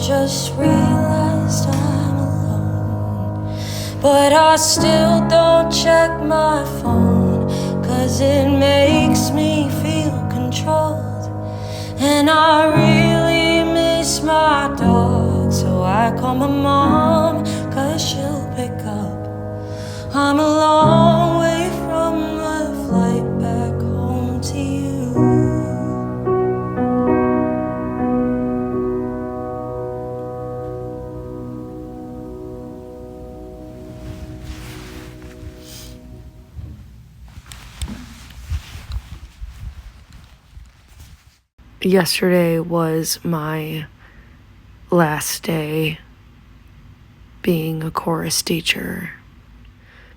just realized I'm alone. But I still don't check my phone, 'cause it makes me feel controlled. And I really miss my dog, so I call my mom, 'cause she'll pick up. I'm a long way from the flight back home to you. Yesterday was my last day being a chorus teacher,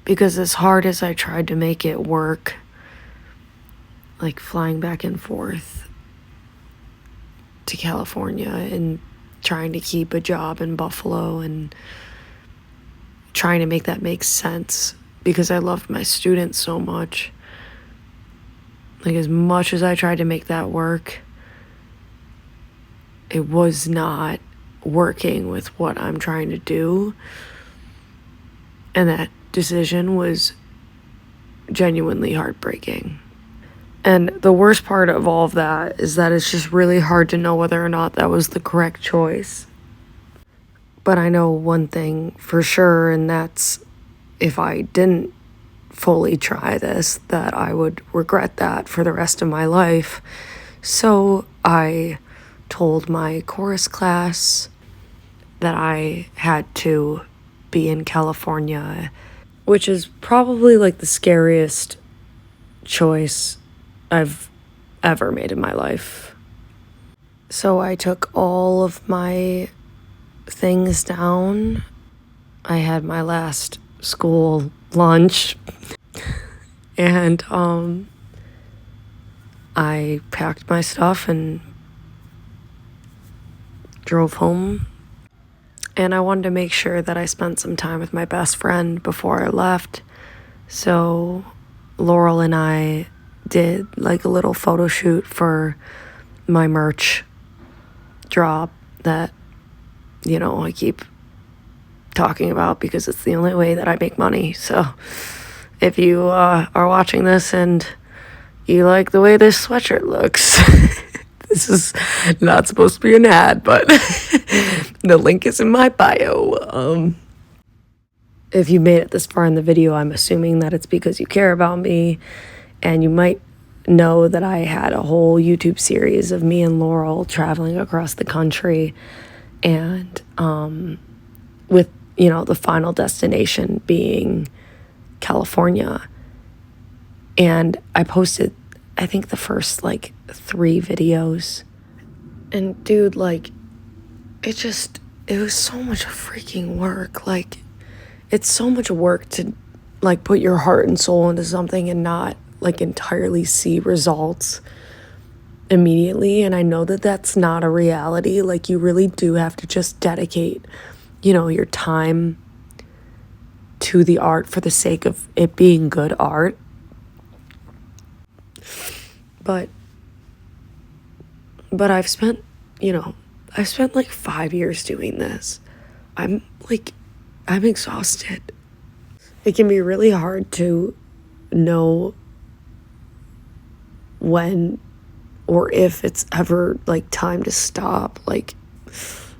because as hard as I tried to make it work, like flying back and forth to California and trying to keep a job in Buffalo and trying to make that make sense, because I loved my students so much. Like, as much as I tried to make that work, it was not working with what I'm trying to do. And that decision was genuinely heartbreaking. And the worst part of all of that is that it's just really hard to know whether or not that was the correct choice. But I know one thing for sure, and that's, if I didn't fully try this, that I would regret that for the rest of my life. So I told my chorus class that I had to be in California, which is probably like the scariest choice I've ever made in my life. So I took all of my things down. I had my last school lunch and I packed my stuff and drove home. And I wanted to make sure that I spent some time with my best friend before I left. So Laurel and I did like a little photo shoot for my merch drop that, you know, I keep talking about because it's the only way that I make money. So if you are watching this and you like the way this sweatshirt looks, this is not supposed to be an ad, but the link is in my bio. If you made it this far in the video, I'm assuming that it's because you care about me, and you might know that I had a whole YouTube series of me and Laurel traveling across the country, and with, you know, the final destination being California. And I posted, I think, the first like 3 videos, and dude, like, it was so much freaking work. Like, it's so much work to like put your heart and soul into something and not like entirely see results immediately. And I know that that's not a reality. Like, you really do have to just dedicate, you know, your time to the art for the sake of it being good art. But I've spent like 5 years doing this. I'm exhausted. It can be really hard to know when or if it's ever like time to stop. Like,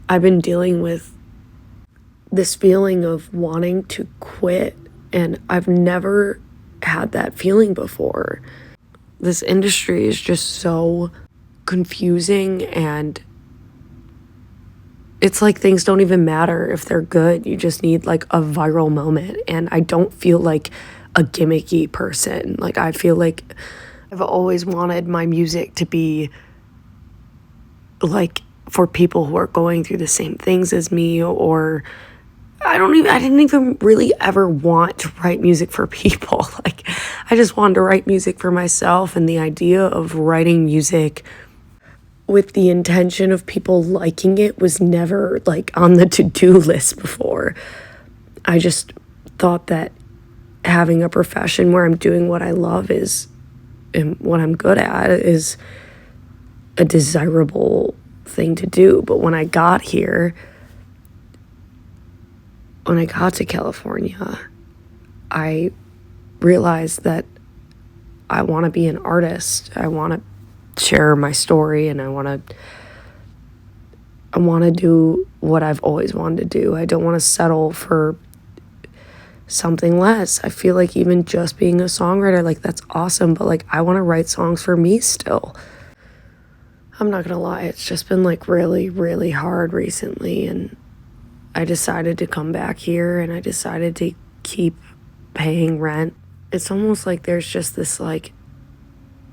I've been dealing with this feeling of wanting to quit, and I've never had that feeling before. This industry is just so confusing, and it's like things don't even matter if they're good. You just need like a viral moment. And I don't feel like a gimmicky person. Like, I feel like I've always wanted my music to be like for people who are going through the same things as me, or I didn't even really ever want to write music for people. Like, I just wanted to write music for myself, and the idea of writing music with the intention of people liking it was never like on the to-do list before. I just thought that having a profession where I'm doing what I love and what I'm good at is a desirable thing to do. But when I got here, when I got to California, I realized that I want to be an artist. I want to share my story, and I want to do what I've always wanted to do. I don't want to settle for something less. I feel like even just being a songwriter, like, that's awesome, but like, I want to write songs for me still. I'm not gonna lie, it's just been like really, really hard recently, and I decided to come back here, and I decided to keep paying rent. It's almost like there's just this like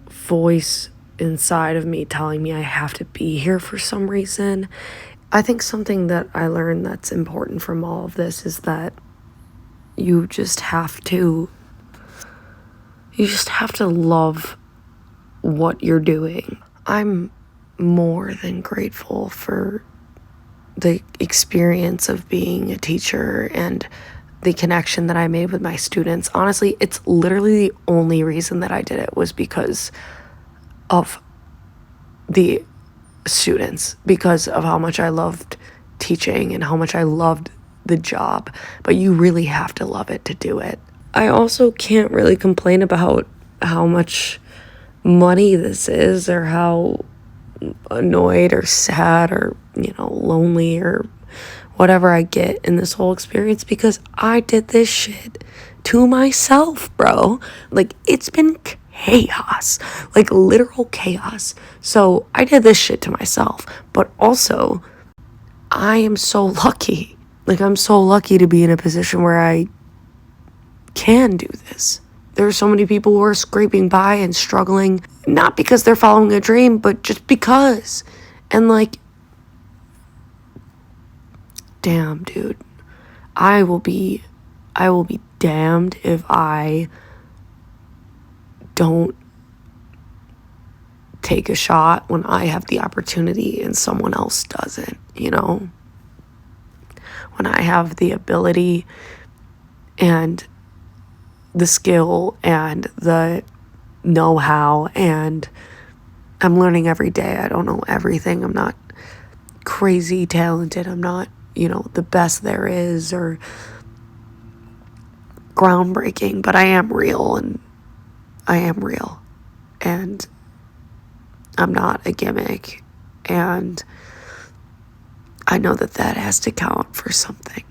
voice inside of me telling me I have to be here for some reason. I think something that I learned that's important from all of this is that you just have to love what you're doing. I'm more than grateful for the experience of being a teacher and the connection that I made with my students. Honestly, it's literally the only reason that I did it was because of the students, because of how much I loved teaching and how much I loved the job. But you really have to love it to do it. I also can't really complain about how much money this is, or how annoyed or sad or, lonely or whatever I get in this whole experience, because I did this shit to myself, bro. Like, it's been chaos, like literal chaos. So I did this shit to myself, but also I am so lucky. Like, I'm so lucky to be in a position where I can do this. There are so many people who are scraping by and struggling, not because they're following a dream, but just because. And like, damn, dude, I will be damned if I don't take a shot when I have the opportunity and someone else doesn't, When I have the ability and the skill and the know-how, and I'm learning every day. I don't know everything. I'm not crazy talented. I'm not, the best there is or groundbreaking, but I am real, and I'm not a gimmick, and I know that has to count for something.